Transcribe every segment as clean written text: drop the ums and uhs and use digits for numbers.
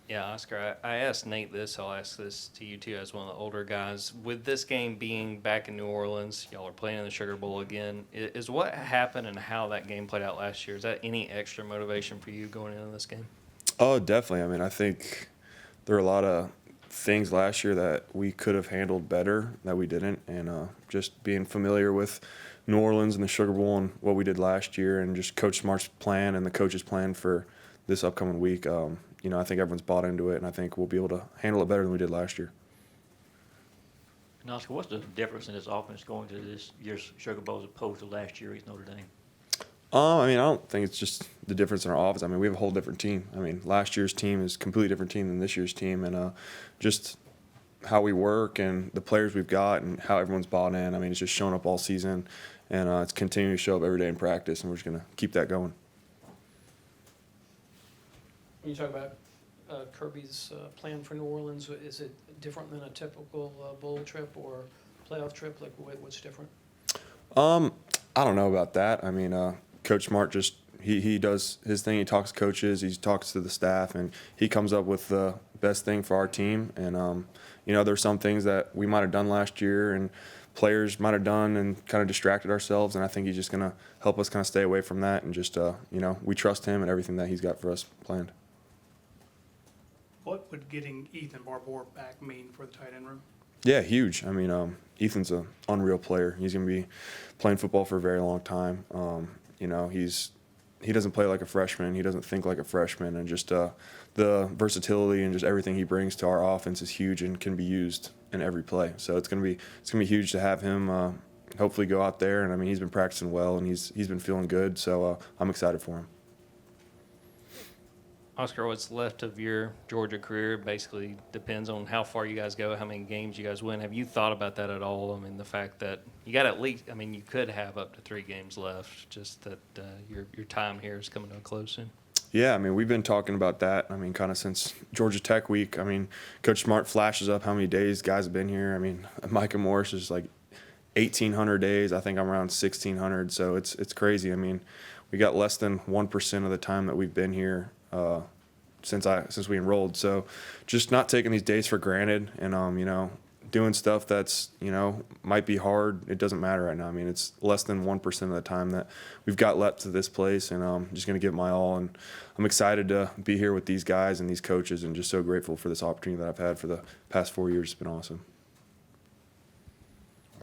Yeah, Oscar, I asked Nate this. I'll ask this to you too, as one of the older guys. With this game being back in New Orleans, y'all are playing in the Sugar Bowl again. Is what happened and how that game played out last year, is that any extra motivation for you going into this game? Oh, definitely. I mean, I think there were a lot of things last year that we could have handled better that we didn't, and just being familiar with New Orleans and the Sugar Bowl and what we did last year, and just Coach Smart's plan and the coach's plan for this upcoming week. I think everyone's bought into it, and I think we'll be able to handle it better than we did last year. And Oscar, what's the difference in this offense going to this year's Sugar Bowl as opposed to last year against Notre Dame? I mean, I don't think it's just the difference in our offense. I mean, we have a whole different team. I mean, last year's team is a completely different team than this year's team, and just how we work and the players we've got and how everyone's bought in. I mean, it's just shown up all season, and it's continuing to show up every day in practice, and we're just going to keep that going. When you talk about Kirby's plan for New Orleans, is it different than a typical bowl trip or playoff trip? Like, what's different? I don't know about that. I mean, Coach Smart just he does his thing. He talks to coaches, he talks to the staff, and he comes up with the best thing for our team. And there's some things that we might have done last year and players might have done and kind of distracted ourselves. And I think he's just going to help us kind of stay away from that and just we trust him and everything that he's got for us planned. What would getting Ethan Barbour back mean for the tight end room? Yeah, huge. I mean, Ethan's an unreal player. He's going to be playing football for a very long time. He doesn't play like a freshman. He doesn't think like a freshman, and just the versatility and just everything he brings to our offense is huge and can be used in every play. So it's gonna be huge to have him hopefully go out there. And I mean, he's been practicing well and he's been feeling good. So I'm excited for him. Oscar, what's left of your Georgia career basically depends on how far you guys go, how many games you guys win. Have you thought about that at all? I mean, the fact that you got at least, I mean, you could have up to 3 games left, just that your time here is coming to a close soon. Yeah, I mean, we've been talking about that. I mean, kind of since Georgia Tech week. I mean, Coach Smart flashes up how many days guys have been here. I mean, Micah Morris is like 1,800 days. I think I'm around 1,600. So it's crazy. I mean, we got less than 1% of the time that we've been here since we enrolled. So just not taking these days for granted and, doing stuff that's, might be hard. It doesn't matter right now. I mean, it's less than 1% of the time that we've got left to this place, and I'm just going to give my all. And I'm excited to be here with these guys and these coaches and just so grateful for this opportunity that I've had for the past 4 years. It's been awesome.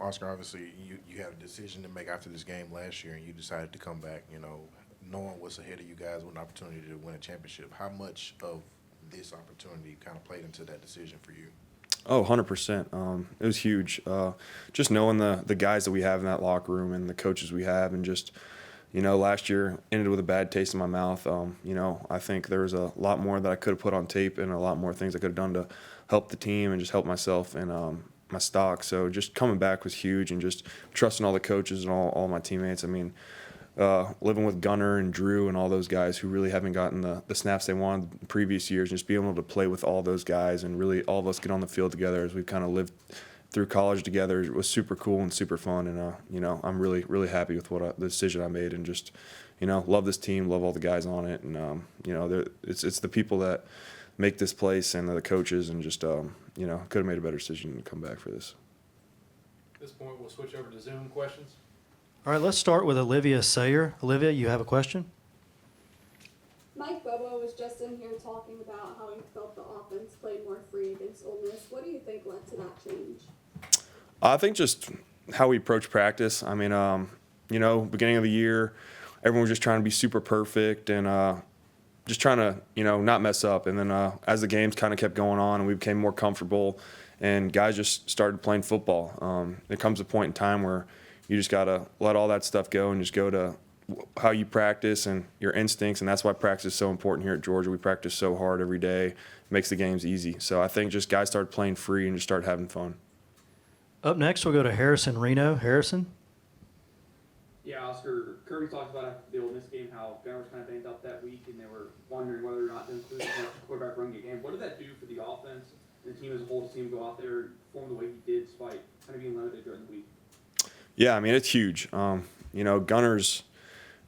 Oscar, obviously, you had a decision to make after this game last year, and you decided to come back, knowing what's ahead of you guys with an opportunity to win a championship. How much of this opportunity kind of played into that decision for you? Oh, 100%. It was huge. Just knowing the guys that we have in that locker room and the coaches we have, and just, last year ended with a bad taste in my mouth. I think there was a lot more that I could have put on tape and a lot more things I could have done to help the team and just help myself and my stock. So just coming back was huge, and just trusting all the coaches and all my teammates. I mean, living with Gunner and Drew and all those guys who really haven't gotten the snaps they wanted in previous years, and just being able to play with all those guys and really all of us get on the field together as we've kind of lived through college together. It was super cool and super fun, and I'm really, really happy with the decision I made, and just, love this team, love all the guys on it, and it's the people that make this place and the coaches, and just could have made a better decision to come back for this. At this point, we'll switch over to Zoom questions. All right, let's start with Olivia Sayer. Olivia, you have a question? Mike Bobo was just in here talking about how he felt the offense played more free against Ole Miss. What do you think led to that change? I think just how we approach practice. I mean, beginning of the year, everyone was just trying to be super perfect and just trying to, not mess up. And then as the games kind of kept going on and we became more comfortable and guys just started playing football, there comes a point in time where you just got to let all that stuff go and just go to how you practice and your instincts, and that's why practice is so important here at Georgia. We practice so hard every day. It makes the games easy. So I think just guys started playing free and just started having fun. Up next, we'll go to Harrison Reno. Harrison? Yeah, Oscar, Kirby talked about after the Ole Miss game how Gunner was kind of banged up that week, and they were wondering whether or not to include him in the quarterback run game. What did that do for the offense and the team as a whole to see him go out there and perform the way he did despite kind of being limited during the week? Yeah, I mean, it's huge. Gunner's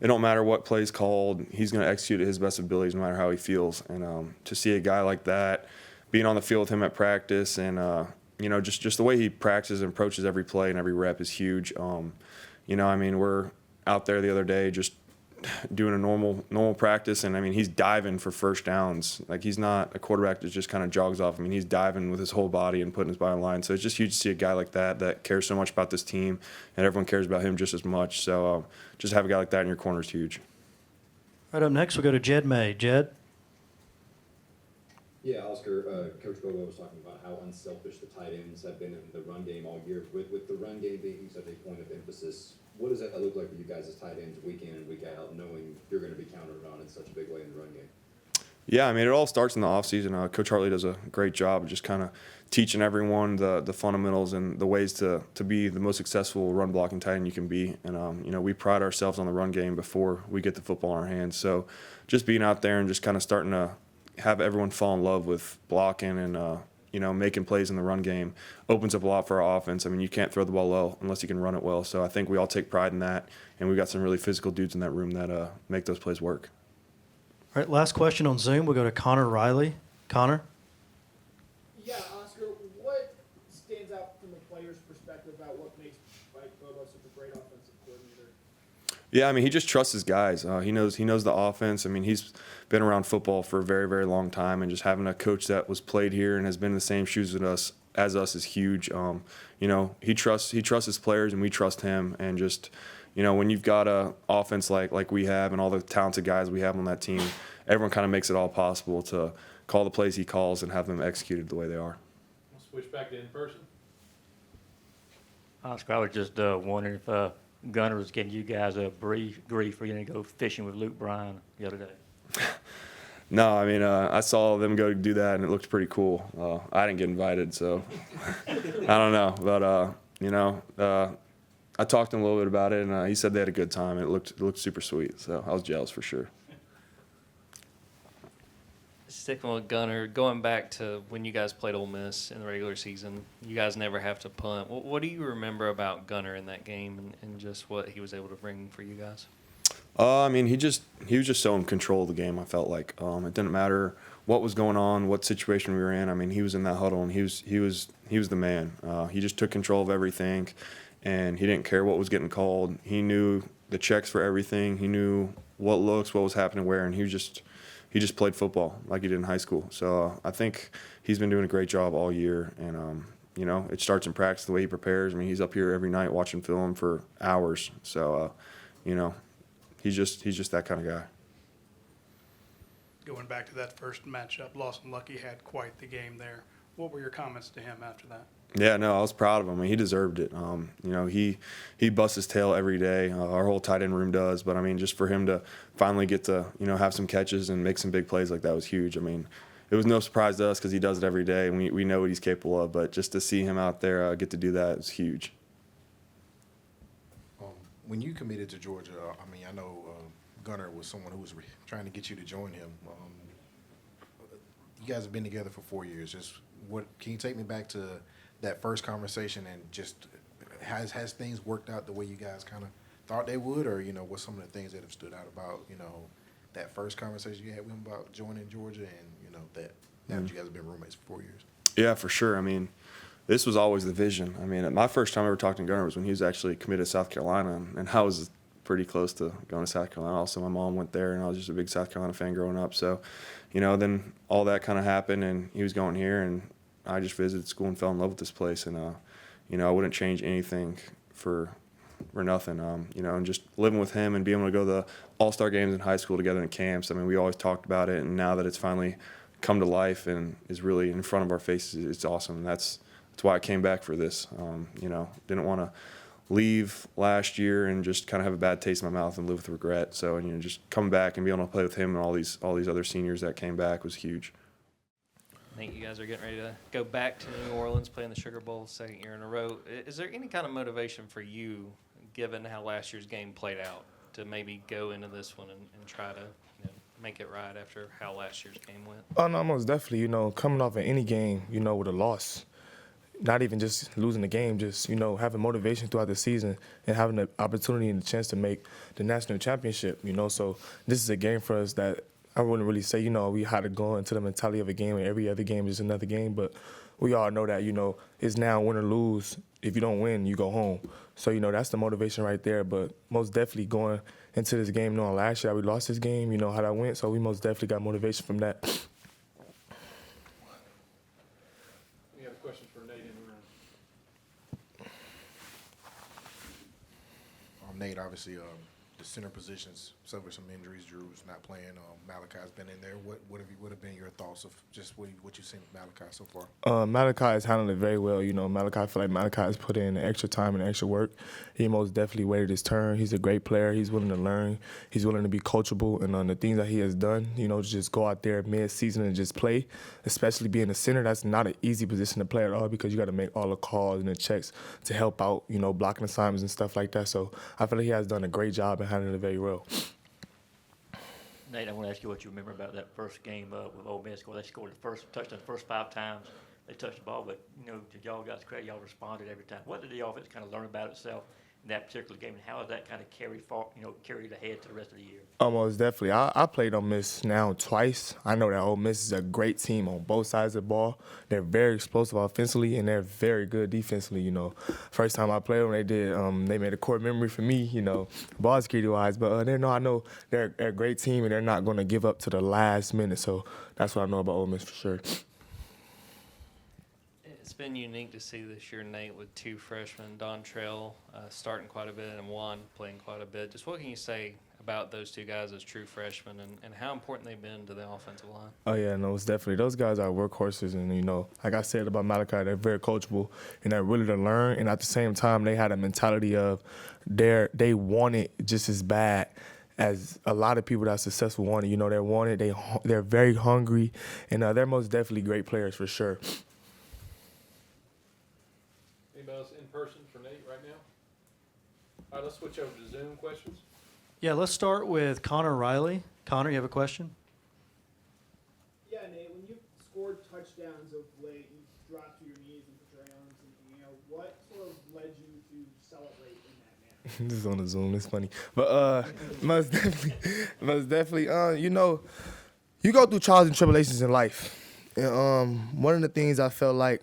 it don't matter what play's called, he's going to execute at his best abilities no matter how he feels. And to see a guy like that, being on the field with him at practice and, just the way he practices and approaches every play and every rep is huge. We're out there the other day just doing a normal practice, and he's diving for first downs. Like, he's not a quarterback that just kind of jogs off. He's diving with his whole body and putting his body on the line. So it's just huge to see a guy like that cares so much about this team, and everyone cares about him just as much. So just have a guy like that in your corner is huge. Right up next, we'll go to Jed May. Jed? Yeah, Oscar, Coach Bobo was talking about how unselfish the tight ends have been in the run game all year. With the run game being such a point of emphasis, what does that look like for you guys as tight ends week in and week out, knowing you're going to be counted on in such a big way in the run game? Yeah, it all starts in the offseason. Coach Hartley does a great job of just kind of teaching everyone the fundamentals and the ways to be the most successful run blocking tight end you can be. And, we pride ourselves on the run game before we get the football in our hands. So just being out there and just kind of starting to have everyone fall in love with blocking and, making plays in the run game opens up a lot for our offense. You can't throw the ball well unless you can run it well. So I think we all take pride in that, and we've got some really physical dudes in that room that make those plays work. All right, last question on Zoom. We'll go to Connor Riley. Connor? Yeah, Oscar, what stands out from the player's perspective about what makes Mike Bobo such a great offensive coordinator? Yeah, he just trusts his guys. He knows the offense. He's been around football for a very, very long time, and just having a coach that was played here and has been in the same shoes as us is huge. He trusts his players, and we trust him. And just, when you've got a offense like we have and all the talented guys we have on that team, everyone kind of makes it all possible to call the plays he calls and have them executed the way they are. We'll switch back to in person. Oscar, I was just wondering if Gunner was getting you guys a grief for you to go fishing with Luke Bryan the other day. No, I saw them go do that, and it looked pretty cool. I didn't get invited, so I don't know. But, I talked to him a little bit about it, and he said they had a good time. It looked super sweet, so I was jealous for sure. Sticking with Gunner, going back to when you guys played Ole Miss in the regular season, you guys never have to punt. What do you remember about Gunner in that game and just what he was able to bring for you guys? He was just so in control of the game. I felt like it didn't matter what was going on, what situation we were in. He was in that huddle, and he was the man. He just took control of everything, and he didn't care what was getting called. He knew the checks for everything. He knew what was happening where, and he just played football like he did in high school. So I think he's been doing a great job all year, and it starts in practice the way he prepares. He's up here every night watching film for hours. So he's just that kind of guy. Going back to that first matchup, Lawson Lucky had quite the game there. What were your comments to him after that? Yeah, no, I was proud of him. He deserved it. He busts his tail every day. Our whole tight end room does. But, just for him to finally get to, have some catches and make some big plays like that was huge. It was no surprise to us because he does it every day, and we know what he's capable of. But just to see him out there get to do that is huge. When you committed to Georgia, I know Gunner was someone who was trying to get you to join him. You guys have been together for 4 years. Can you take me back to that first conversation and just has things worked out the way you guys kind of thought they would, or what's some of the things that have stood out about that first conversation you had with him about joining Georgia and that now that you guys have been roommates for 4 years? Yeah, for sure. This was always the vision. My first time ever talking to Gunner was when he was actually committed to South Carolina, and I was pretty close to going to South Carolina. Also, my mom went there, and I was just a big South Carolina fan growing up. So, then all that kind of happened, and he was going here, and I just visited school and fell in love with this place. And, I wouldn't change anything for nothing. And just living with him and being able to go to the all-star games in high school together in camps. We always talked about it, and now that it's finally come to life and is really in front of our faces, it's awesome. And that's why I came back for this. Didn't want to leave last year and just kind of have a bad taste in my mouth and live with regret. So, just coming back and being able to play with him and all these other seniors that came back was huge. I think you guys are getting ready to go back to New Orleans, playing the Sugar Bowl second year in a row. Is there any kind of motivation for you, given how last year's game played out, to maybe go into this one and try to make it right after how last year's game went? Oh, no, most definitely. Coming off of any game, with a loss, not even just losing the game, just, you know, having motivation throughout the season and having the opportunity and the chance to make the national championship, you know. So this is a game for us that I wouldn't really say, you know, we had to go into the mentality of a game and every other game is another game, but we all know that, you know, it's now win or lose. If you don't win, you go home. So, you know, that's the motivation right there. But most definitely going into this game, knowing last year we lost this game, you know, how that went. So we most definitely got motivation from that. We have a question for Nate in the room. Nate, obviously, the center positions suffered some injuries. Drew's not playing. Malachi's been in there. What have been your thoughts of just what you've seen with Malachi so far? Malachi has handled it very well. You know, Malachi, I feel like Malachi has put in extra time and extra work. He most definitely waited his turn. He's a great player. He's willing to learn. He's willing to be coachable. And on the things that he has done, you know, just go out there mid-season and just play, especially being a center. That's not an easy position to play at all because you got to make all the calls and the checks to help out, you know, blocking assignments and stuff like that. So I feel like he has done a great job and handling it very well. Nate, I want to ask you what you remember about that first game with Ole Miss. They scored the first touchdown the first 5 times they touched the ball, but, you know, to y'all guys' credit, y'all responded every time. What did the offense kind of learn about itself in that particular game, and how has that kind of carried ahead to the rest of the year? Almost definitely. I played Ole Miss now twice. I know that Ole Miss is a great team on both sides of the ball. They're very explosive offensively, and they're very good defensively, you know. First time I played them, they made a core memory for me, you know, ball security-wise. But I know they're a great team, and they're not going to give up to the last minute. So that's what I know about Ole Miss for sure. It's been unique to see this year, Nate, with 2 freshmen, Dontrell starting quite a bit and one playing quite a bit. Just what can you say about those 2 guys as true freshmen and how important they've been to the offensive line? Oh, yeah, no, it's definitely. Those guys are workhorses, and, you know, like I said about Malachi, they're very coachable, and they're really to learn. And at the same time, they had a mentality of they want it just as bad as a lot of people that are successful want it. You know, they want it. They're very hungry, and they're most definitely great players for sure. Anybody else in person for Nate right now? All right, let's switch over to Zoom questions. Yeah, let's start with Connor Riley. Connor, you have a question? Yeah, Nate, when you've scored touchdowns of late, you drop to your knees and put your arms in the air. What sort of led you to celebrate in that manner? This is on the Zoom. It's funny. But most definitely, you know, you go through trials and tribulations in life. And one of the things I felt like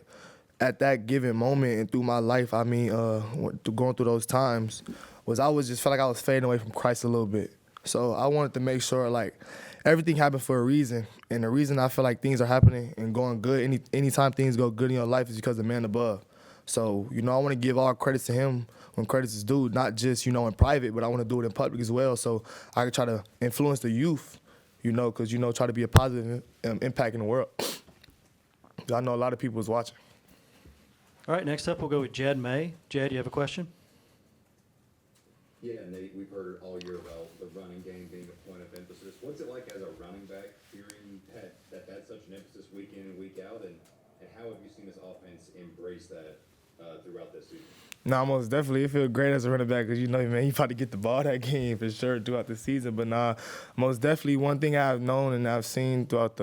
at that given moment and through my life, I mean, going through those times, was I was just felt like I was fading away from Christ a little bit. So I wanted to make sure, like, everything happened for a reason. And the reason I feel like things are happening and going good, anytime things go good in your life is because of the man above. So, you know, I want to give all credits to him when credits is due, not just, you know, in private, but I want to do it in public as well. So I can try to influence the youth, you know, because, you know, try to be a positive impact in the world. I know a lot of people is watching. All right, next up we'll go with Jed May. Jed, you have a question? Yeah, Nate, we've heard all year about the running game being a point of emphasis. What's it like as a running back hearing that's such an emphasis week in and week out, and how have you seen this offense embrace that throughout this season? Nah, most definitely. It feels great as a running back because, you know, man, you probably get the ball that game for sure throughout the season. But, nah, most definitely one thing I've known and I've seen throughout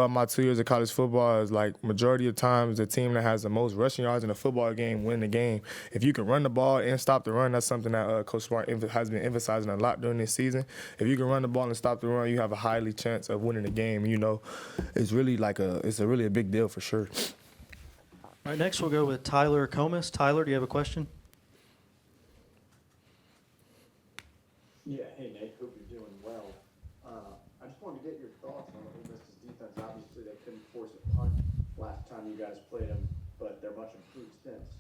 my 2 years of college football is, like, majority of times the team that has the most rushing yards in a football game win the game. If you can run the ball and stop the run, that's something that Coach Smart has been emphasizing a lot during this season. If you can run the ball and stop the run, you have a highly chance of winning the game. You know, it's really really a big deal for sure. All right, next we'll go with Tyler Comas. Tyler, do you have a question? Yeah, hey Nate, hope you're doing well. I just wanted to get your thoughts on Ole Miss's defense. Obviously, they couldn't force a punt last time you guys played them, but they're much improved since.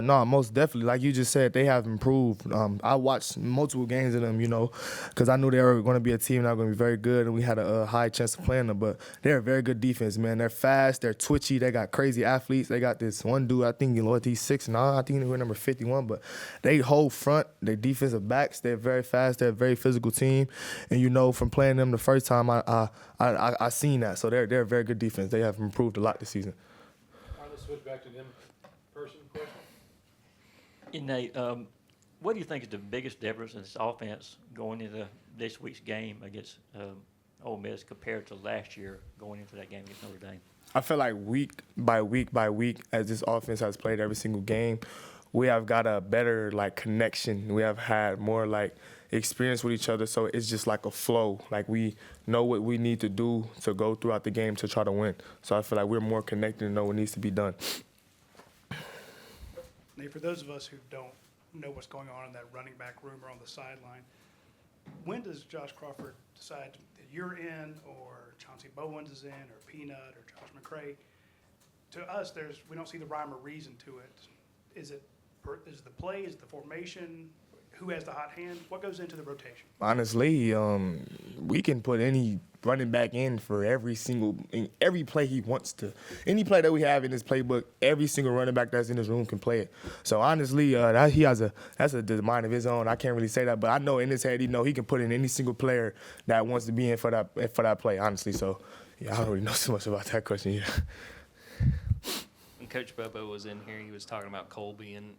No, most definitely. Like you just said, they have improved. I watched multiple games of them, you know, because I knew they were going to be a team that was going to be very good, and we had a high chance of playing them. But they're a very good defense, man. They're fast. They're twitchy. They got crazy athletes. They got this one dude, I think, he's 6'9". I think he was number 51. But they hold front. They defensive backs. They're very fast. They're a very physical team. And, you know, from playing them the first time, I seen that. So they're a very good defense. They have improved a lot this season. All right, let's switch back to them person question. And Nate, what do you think is the biggest difference in this offense going into this week's game against Ole Miss compared to last year going into that game against Notre Dame? I feel like week by week, as this offense has played every single game, we have got a better like connection. We have had more like experience with each other, so it's just like a flow. Like we know what we need to do to go throughout the game to try to win. So I feel like we're more connected and know what needs to be done. Nate, for those of us who don't know what's going on in that running back room or on the sideline, when does Josh Crawford decide that you're in, or Chauncey Bowens is in, or Peanut, or Josh McCray? To us, we don't see the rhyme or reason to it. Is it the play? Is it the formation? Who has the hot hand? What goes into the rotation? Honestly, we can put any running back in for every play he wants to. Any play that we have in this playbook, every single running back that's in this room can play it. So honestly, that's a mind of his own. I can't really say that, but I know in his head, he can put in any single player that wants to be in for that play. Honestly, so yeah, I don't really know so much about that question yet. When Coach Bobo was in here, he was talking about Colby and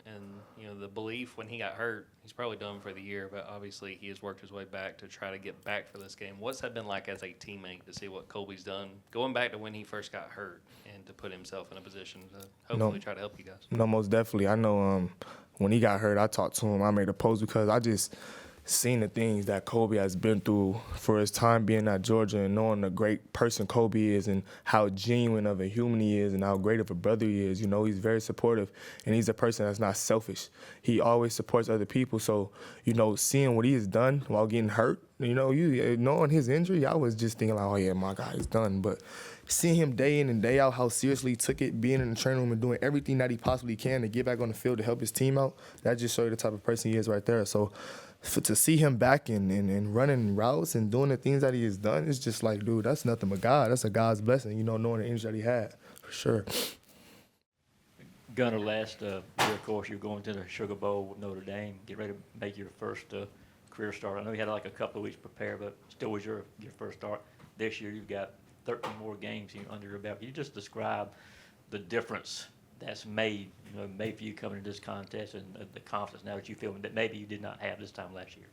the belief when he got hurt, he's probably done for the year, but obviously he has worked his way back to try to get back for this game. What's that been like as a teammate to see what Colby's done, going back to when he first got hurt, and to put himself in a position to hopefully try to help you guys? No, most definitely. I know when he got hurt, I talked to him. I made a post because I just seen the things that Kobe has been through for his time being at Georgia, and knowing the great person Kobe is and how genuine of a human he is and how great of a brother he is. He's very supportive, and he's a person that's not selfish. He always supports other people. So, seeing what he has done while getting hurt, knowing his injury, I was just thinking like, oh yeah, my God, it's done. But seeing him day in and day out, how seriously he took it, being in the training room and doing everything that he possibly can to get back on the field to help his team out, that just shows you the type of person he is right there. So to see him back and running routes and doing the things that he has done, it's just like, dude, that's nothing but God. That's a God's blessing, knowing the injury that he had, for sure. Gunner, last year, of course, you're going to the Sugar Bowl with Notre Dame, get ready to make your first career start. I know you had like a couple of weeks to prepare, but still was your first start. This year you've got 13 more games under your belt. Can you just describe the difference that's made for you coming into this contest, and the confidence now that you feel that maybe you did not have this time last year?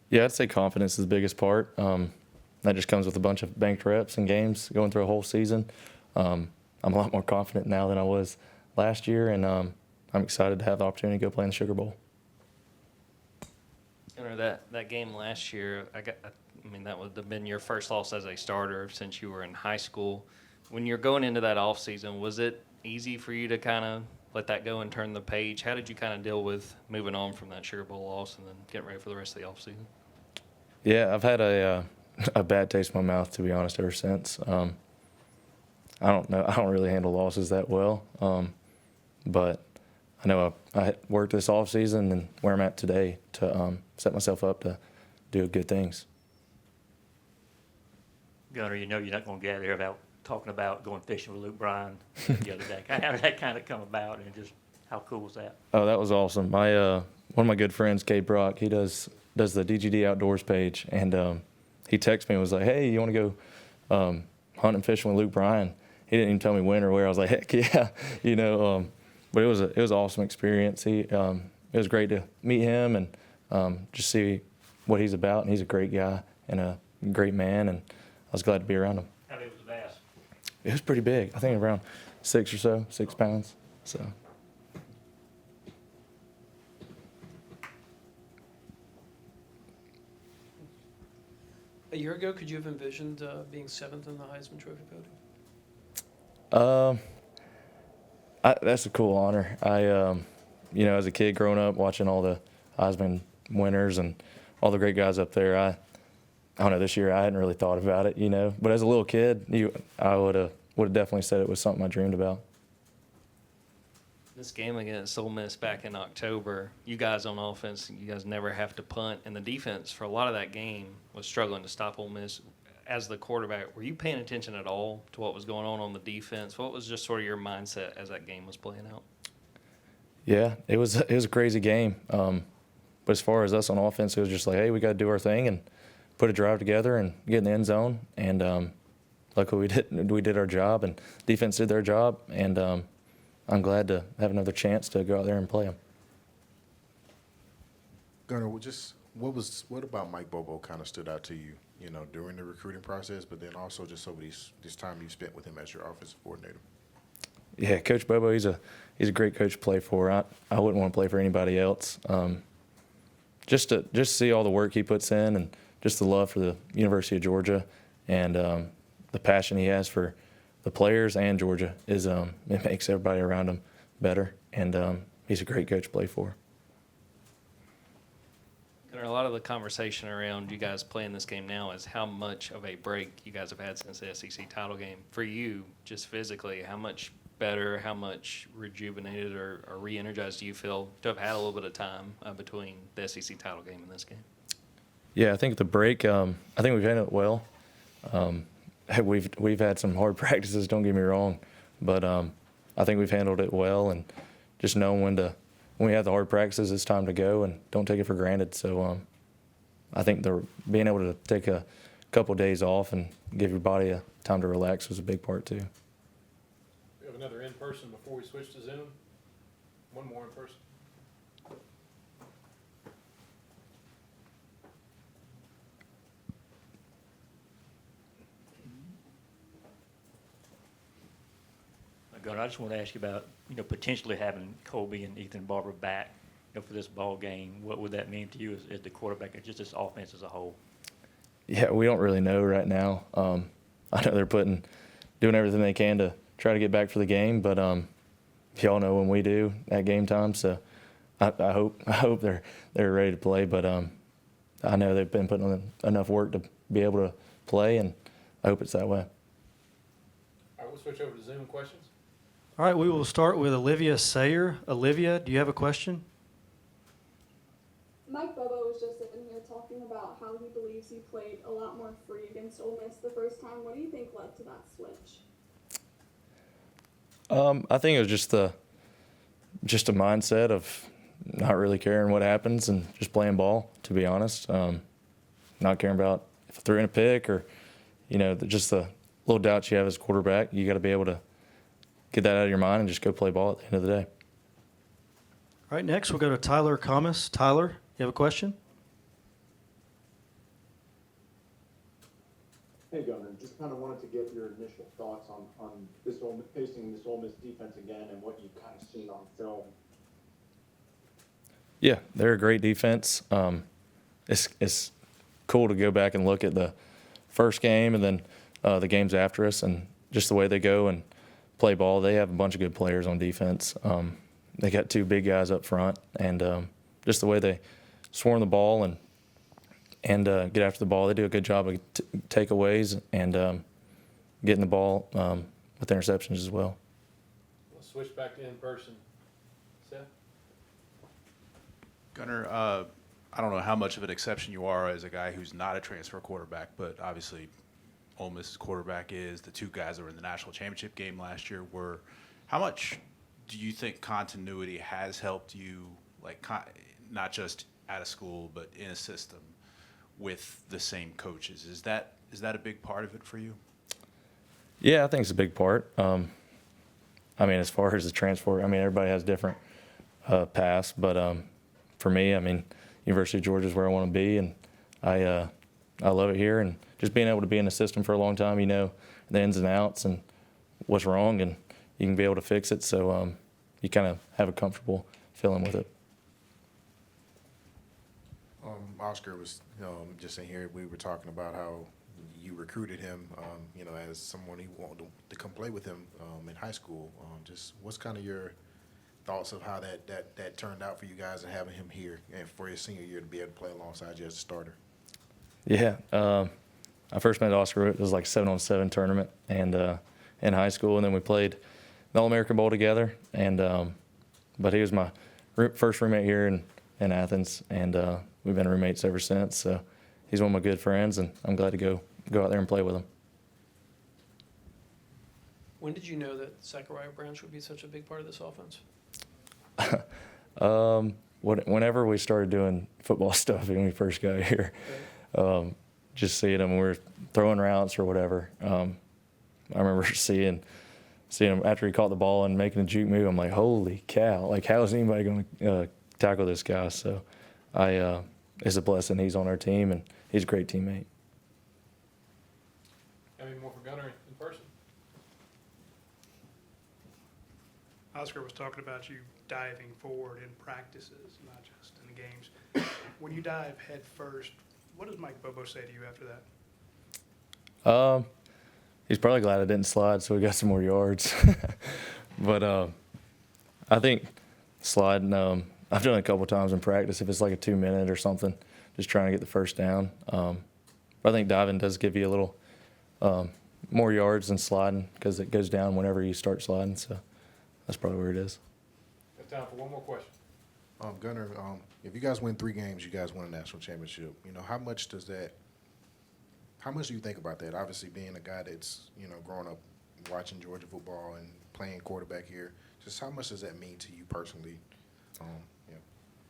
Yeah, I'd say confidence is the biggest part. That just comes with a bunch of banked reps and games going through a whole season. I'm a lot more confident now than I was last year, and I'm excited to have the opportunity to go play in the Sugar Bowl. That game last year, that would have been your first loss as a starter since you were in high school. When you're going into that offseason, was it easy for you to kind of let that go and turn the page? How did you kind of deal with moving on from that Sugar Bowl loss and then getting ready for the rest of the offseason? Yeah, I've had a bad taste in my mouth, to be honest, ever since. I don't know. I don't really handle losses that well, but I know I worked this offseason and where I'm at today to set myself up to do good things. Gunner, you're not going to get out of here without talking about going fishing with Luke Bryan the other day. How did that kind of come about, and just how cool was that? Oh, that was awesome. One of my good friends, Cade Brock, he does the DGD Outdoors page, and he texted me and was like, hey, you want to go hunting and fishing with Luke Bryan? He didn't even tell me when or where. I was like, heck yeah, but it was an awesome experience. It was great to meet him and just see what he's about, and he's a great guy and a great man, and I was glad to be around him. How big was the bass? It was pretty big. I think around 6 pounds. So. A year ago, could you have envisioned being seventh in the Heisman Trophy podium? That's a cool honor. As a kid growing up, watching all the Heisman winners and all the great guys up there, I don't know, this year I hadn't really thought about it, But as a little kid, I would have definitely said it was something I dreamed about. This game against Ole Miss back in October, you guys on offense, you guys never have to punt, and the defense for a lot of that game was struggling to stop Ole Miss. As the quarterback, were you paying attention at all to what was going on the defense? What was just sort of your mindset as that game was playing out? Yeah, it was a crazy game. But as far as us on offense, it was just like, hey, we got to do our thing and put a drive together and get in the end zone. And luckily we did our job, and defense did their job. And I'm glad to have another chance to go out there and play them. Gunner, what about Mike Bobo kind of stood out to you you know, during the recruiting process, but then also just over this time you spent with him as your offensive coordinator? Yeah, Coach Bobo, he's a great coach to play for. I wouldn't want to play for anybody else. Just to see all the work he puts in and just the love for the University of Georgia and the passion he has for the players and Georgia is it makes everybody around him better. And he's a great coach to play for. A lot of the conversation around you guys playing this game now is how much of a break you guys have had since the SEC title game. For you, just physically, how much better, how much rejuvenated or re-energized do you feel to have had a little bit of time between the SEC title game and this game? Yeah, I think the break, I think we've handled it well. We've had some hard practices, don't get me wrong, but I think we've handled it well, and just knowing when we have the hard practices, it's time to go, and don't take it for granted. So I think being able to take a couple of days off and give your body a time to relax was a big part too. We have another in-person before we switch to Zoom. One more in-person. Gunner, I just want to ask you about, you know, potentially having Colby and Ethan Barber back, you know, for this ball game. What would that mean to you as the quarterback and just this offense as a whole? Yeah, we don't really know right now. I know they're doing everything they can to try to get back for the game, but y'all know when we do at game time. So I hope they're ready to play. But I know they've been putting in enough work to be able to play, and I hope it's that way. All right, we'll switch over to Zoom questions. All right, we will start with Olivia Sayer. Olivia, do you have a question? Mike Bobo was just sitting here talking about how he believes he played a lot more free against Ole Miss the first time. What do you think led to that switch? I think it was just a mindset of not really caring what happens and just playing ball, to be honest. Not caring about if I threw in a pick or, you know, just the little doubts you have as a quarterback. You got to be able to get that out of your mind and just go play ball at the end of the day. All right, next we'll go to Tyler Comas. Tyler, you have a question? Hey, Gunner, just kind of wanted to get your initial thoughts on facing this Ole Miss defense again and what you've kind of seen on film. Yeah, they're a great defense. It's cool to go back and look at the first game and then the games after us and just the way they go and play ball. They have a bunch of good players on defense. They got two big guys up front, and just the way they swarm the ball and get after the ball. They do a good job of takeaways and getting the ball with interceptions as well. We'll switch back to in-person. Seth? Gunner, I don't know how much of an exception you are as a guy who's not a transfer quarterback, but obviously Ole Miss's quarterback is. The two guys that were in the national championship game last year were. How much do you think continuity has helped you, like not just at a school but in a system with the same coaches? Is that a big part of it for you? Yeah, I think it's a big part. I mean, as far as the transfer, I mean, everybody has different paths, but for me, I mean, University of Georgia is where I want to be, and I love it here, and just being able to be in the system for a long time, you know the ins and outs and what's wrong, and you can be able to fix it. So you kind of have a comfortable feeling with it. Oscar was just in here. We were talking about how you recruited him, as someone you wanted to come play with him in high school. Just what's kind of your thoughts of how that turned out for you guys and having him here and for his senior year to be able to play alongside you as a starter? Yeah, I first met Oscar. It was like a 7-on-7 tournament, and in high school, and then we played the All-American Bowl together. And but he was my first roommate here in Athens, and we've been roommates ever since. So he's one of my good friends, and I'm glad to go out there and play with him. When did you know that Zachariah Branch would be such a big part of this offense? Whenever we started doing football stuff when we first got here, just seeing him, we were throwing routes or whatever. I remember seeing him after he caught the ball and making a juke move. I'm like, holy cow! Like, how is anybody going to tackle this guy? So, it's a blessing he's on our team, and he's a great teammate. How many more for Gunner in person? Oscar was talking about you diving forward in practices, not just in the games. When you dive head first, what does Mike Bobo say to you after that? He's probably glad I didn't slide, so we got some more yards. But I think sliding, I've done it a couple times in practice if it's like a 2-minute or something, just trying to get the first down. But I think diving does give you a little more yards than sliding because it goes down whenever you start sliding. So that's probably where it is. Got time for one more question. Gunner, if you guys win 3 games, you guys win a national championship. You know, how much do you think about that? Obviously, being a guy that's, you know, growing up watching Georgia football and playing quarterback here, just how much does that mean to you personally?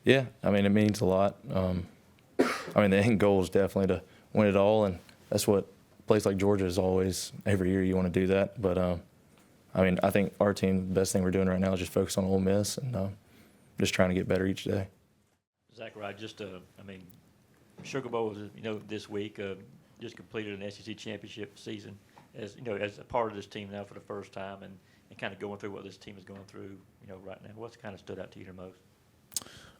Yeah, I mean, it means a lot. I mean, the end goal is definitely to win it all, and that's what a place like Georgia is always. Every year you want to do that. But, I mean, I think our team, the best thing we're doing right now is just focus on Ole Miss and just trying to get better each day. Zachariah, I mean, Sugar Bowl was, you know, this week, just completed an SEC championship season as, you know, as a part of this team now for the first time and kind of going through what this team is going through, you know, right now. What's kind of stood out to you the most?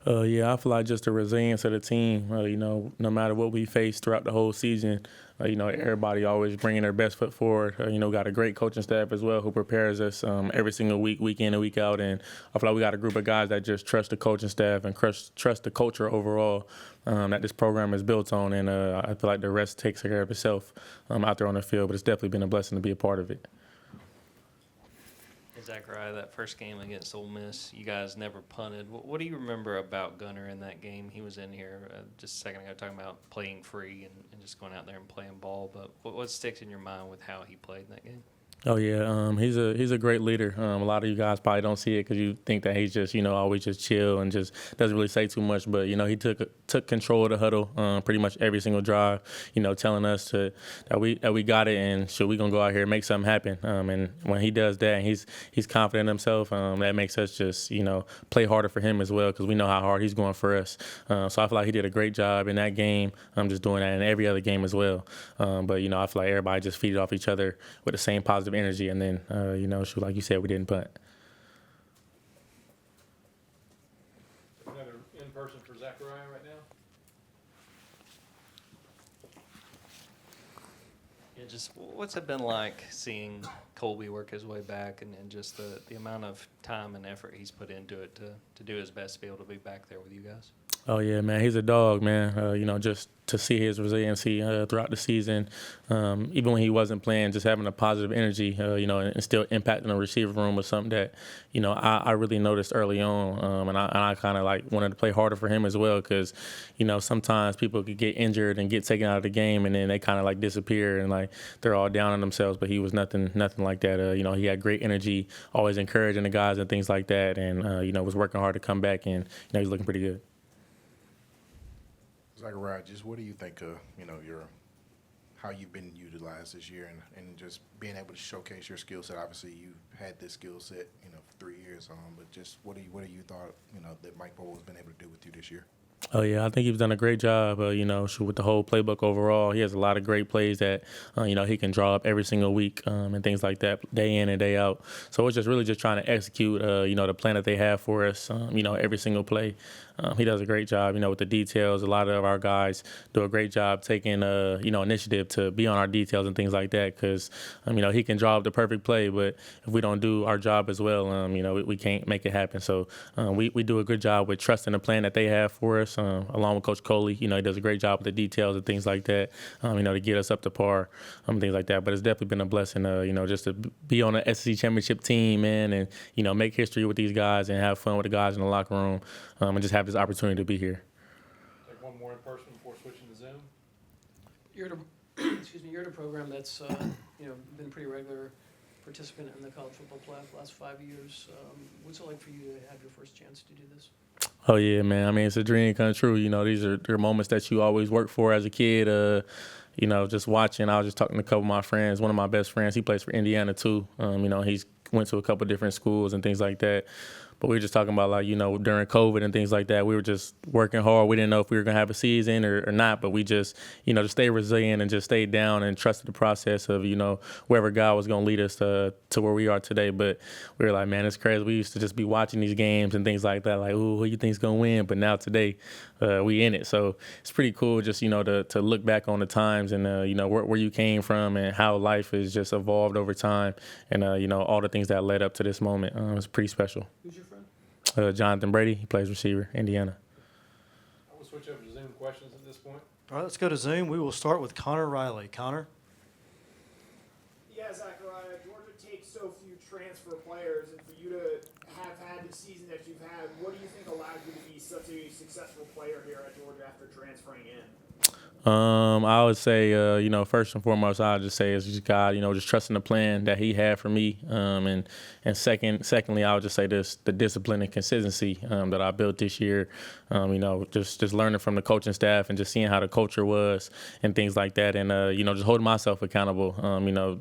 Yeah, I feel like just the resilience of the team, you know, no matter what we face throughout the whole season, you know, everybody always bringing their best foot forward. You know, got a great coaching staff as well who prepares us every single week, week in and week out. And I feel like we got a group of guys that just trust the coaching staff and trust the culture overall that this program is built on. And I feel like the rest takes care of itself out there on the field. But it's definitely been a blessing to be a part of it. Zachariah, that first game against Ole Miss, you guys never punted. What do you remember about Gunner in that game? He was in here just a second ago talking about playing free and just going out there and playing ball. But what sticks in your mind with how he played in that game? Oh yeah, he's a great leader. A lot of you guys probably don't see it because you think that he's just, you know, always just chill and just doesn't really say too much. But you know, he took control of the huddle pretty much every single drive. You know, telling us that we got it and so we gonna go out here and make something happen. And when he does that, and he's confident in himself. That makes us just, you know, play harder for him as well because we know how hard he's going for us. So I feel like he did a great job in that game. I'm just doing that in every other game as well. But you know, I feel like everybody just feeded off each other with the same positive energy, and then you know, like you said, we didn't punt. Another in person for Zachariah right now. Yeah, just what's it been like seeing Colby work his way back and just the amount of time and effort he's put into it to do his best to be able to be back there with you guys? Oh yeah, man, he's a dog, man. You know, just to see his resiliency throughout the season, even when he wasn't playing, just having a positive energy, you know, and still impacting the receiver room was something that, you know, I really noticed early on, and I kind of like wanted to play harder for him as well because, you know, sometimes people could get injured and get taken out of the game, and then they kind of like disappear and like they're all down on themselves. But he was nothing like that. You know, he had great energy, always encouraging the guys and things like that, and you know, was working hard to come back, and you know, he's looking pretty good. Zachariah, just what do you think of, you know, how you've been utilized this year and just being able to showcase your skill set? Obviously, you've had this skill set, you know, for 3 years, but just what do you thought, you know, that Mike Bobo has been able to do with you this year? Oh, yeah, I think he's done a great job, you know, with the whole playbook overall. He has a lot of great plays that, you know, he can draw up every single week and things like that, day in and day out. So it's just really just trying to execute, you know, the plan that they have for us, you know, every single play. He does a great job, you know, with the details. A lot of our guys do a great job taking, you know, initiative to be on our details and things like that because, you know, he can draw up the perfect play, but if we don't do our job as well, you know, we can't make it happen. So we do a good job with trusting the plan that they have for us, along with Coach Coley. You know, he does a great job with the details and things like that, you know, to get us up to par, things like that. But it's definitely been a blessing, you know, just to be on an SEC championship team, man, and, you know, make history with these guys and have fun with the guys in the locker room and just have this opportunity to be here. Take one more in person before switching to Zoom. You're at a program that's you know, been a pretty regular participant in the College Football Playoff the last 5 years. What's it like for you to have your first chance to do this? Oh yeah, man. I mean, it's a dream come true. You know, these are moments that you always work for as a kid. You know, just watching. I was just talking to a couple of my friends. One of my best friends, he plays for Indiana too. You know, he's went to a couple of different schools and things like that. But we were just talking about, like, during COVID and things like that, we were just working hard. We didn't know if we were going to have a season or not, but we just, just stayed resilient and just stayed down and trusted the process of, wherever God was going to lead us to where we are today. But we were like, man, it's crazy. We used to just be watching these games and things like that, like, ooh, who you think's going to win? But now today, we in it. So it's pretty cool just, to look back on the times and, where you came from and how life has just evolved over time and, all the things that led up to this moment. It's pretty special. Who's your friend? Jonathan Brady. He plays receiver, Indiana. I will switch over to Zoom questions at this point. All right, let's go to Zoom. We will start with Connor Riley. Connor? Yeah, Zachariah, Georgia takes so few transfer players, and for you to have had the season that you've had, what do you think allowed you to be such a successful player here at Georgia after transferring in? I would say, first and foremost, I'd just say it's just God, just trusting the plan that He had for me. And secondly, I would just say the discipline and consistency that I built this year. Just learning from the coaching staff and just seeing how the culture was and things like that. And, just holding myself accountable. No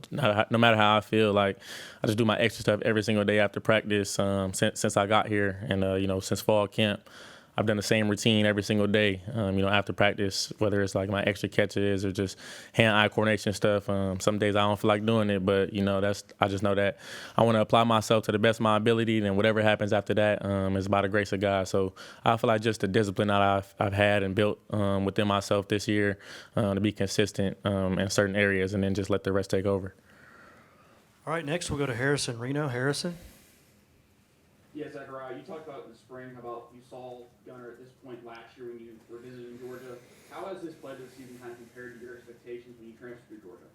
matter how I feel, like I just do my extra stuff every single day after practice since I got here and, since fall camp. I've done the same routine every single day, after practice, whether it's like my extra catches or just hand-eye coordination stuff. Some days I don't feel like doing it, but, I just know that I want to apply myself to the best of my ability, and whatever happens after that is by the grace of God. So I feel like just the discipline that I've had and built within myself this year to be consistent in certain areas and then just let the rest take over. All right, next we'll go to Harrison Reno. Harrison? Yeah, Zachariah, you talked about in the spring about you saw Gunner at this point last year when you were visiting Georgia. How has this play this season kind of compared to your expectations when you transferred to Georgia?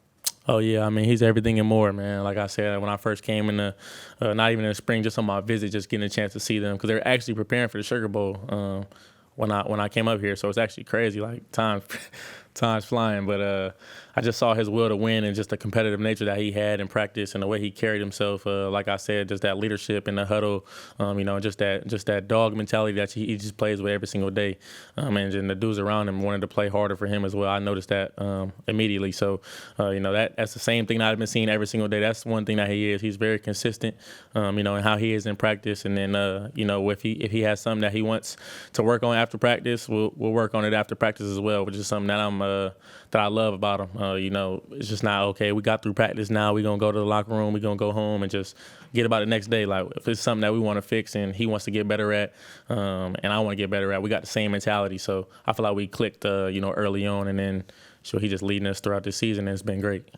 Oh, yeah. I mean, he's everything and more, man. Like I said, when I first came in not even in the spring, just on my visit, just getting a chance to see them because they're actually preparing for the Sugar Bowl when I came up here. So it's actually crazy, like time's flying. But I just saw his will to win and just the competitive nature that he had in practice and the way he carried himself. Like I said, just that leadership in the huddle, just that dog mentality that he just plays with every single day. And the dudes around him wanted to play harder for him as well. I noticed that immediately. So, that's the same thing that I've been seeing every single day. That's one thing that he is. He's very consistent, in how he is in practice. And then, if he has something that he wants to work on after practice, we'll work on it after practice as well, which is something that that I love about him. It's just not, okay, we got through practice now, we're going to go to the locker room, we're going to go home and just get about the next day. Like, if it's something that we want to fix and he wants to get better at and I want to get better at, we got the same mentality. So I feel like we clicked, early on, and then he just leading us throughout the season, and it's been great.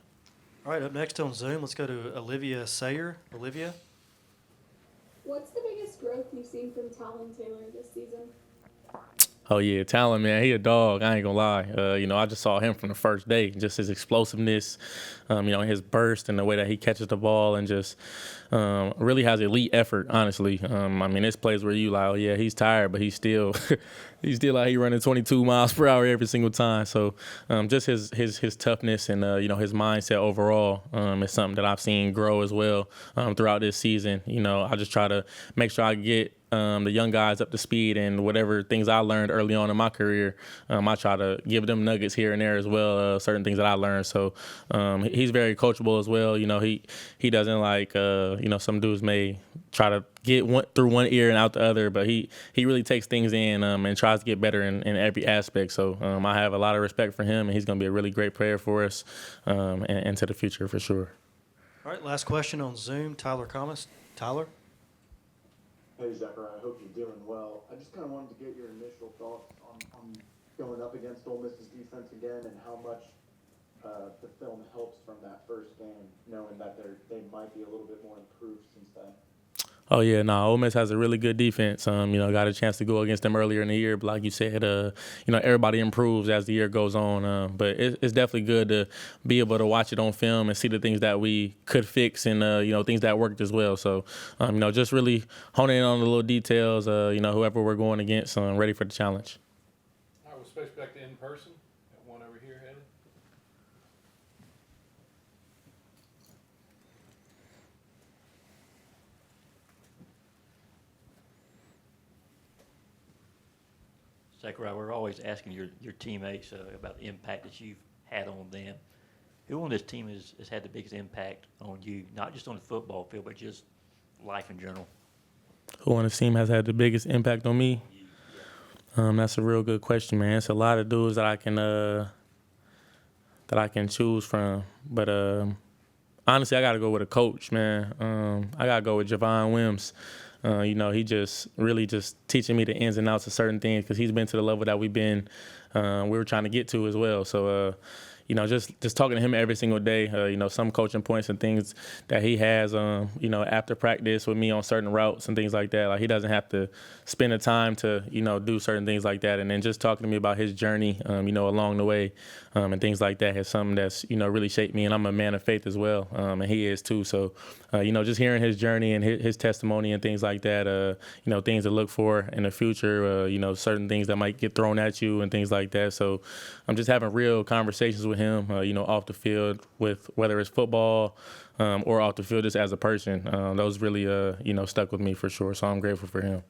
All right, up next on Zoom, let's go to Olivia Sayer. Olivia? What's the biggest growth you've seen from Talon Taylor this season? Oh, yeah, Talon, man, he a dog. I ain't gonna lie. I just saw him from the first day, just his explosiveness, his burst and the way that he catches the ball and just really has elite effort, honestly. This plays where you like, oh, yeah, he's tired, but he's still out here running 22 miles per hour every single time. So just his toughness and, his mindset overall is something that I've seen grow as well throughout this season. I just try to make sure I get the young guys up to speed and whatever things I learned early on in my career, I try to give them nuggets here and there as well, certain things that I learned. So he's very coachable as well. He doesn't like, some dudes may try to get through one ear and out the other, but he really takes things in and tries to get better in every aspect. So I have a lot of respect for him, and he's going to be a really great player for us and into the future for sure. All right, last question on Zoom, Tyler Thomas. Tyler? Hey, Zachariah, I hope you're doing well. I just kind of wanted to get your initial thoughts on going up against Ole Miss's defense again and how much the film helps from that first game, knowing that they might be a little bit more improved since then. Oh, yeah, Ole Miss has a really good defense. Got a chance to go against them earlier in the year, but like you said, everybody improves as the year goes on. But it's definitely good to be able to watch it on film and see the things that we could fix and, things that worked as well. So, just really honing in on the little details, whoever we're going against, ready for the challenge. All right, we'll switch back to in person. Got one over here headed. Zachariah, we're always asking your teammates about the impact that you've had on them. Who on this team has had the biggest impact on you, not just on the football field, but just life in general? Who on the team has had the biggest impact on me? That's a real good question, man. It's a lot of dudes that I can choose from, but honestly, I got to go with a coach, man. I got to go with Javon Wims. He just really just teaching me the ins and outs of certain things because he's been to the level that we were trying to get to as well. So, just talking to him every single day, some coaching points and things that he has, after practice with me on certain routes and things like that. Like he doesn't have to spend the time to, do certain things like that. And then just talking to me about his journey, along the way and things like that is something that's, really shaped me. And I'm a man of faith as well. And he is too. So, just hearing his journey and his testimony and things like that, things to look for in the future, certain things that might get thrown at you and things like that. So I'm just having real conversations with him, off the field with whether it's football or off the field just as a person. Those really, stuck with me for sure. So I'm grateful for him.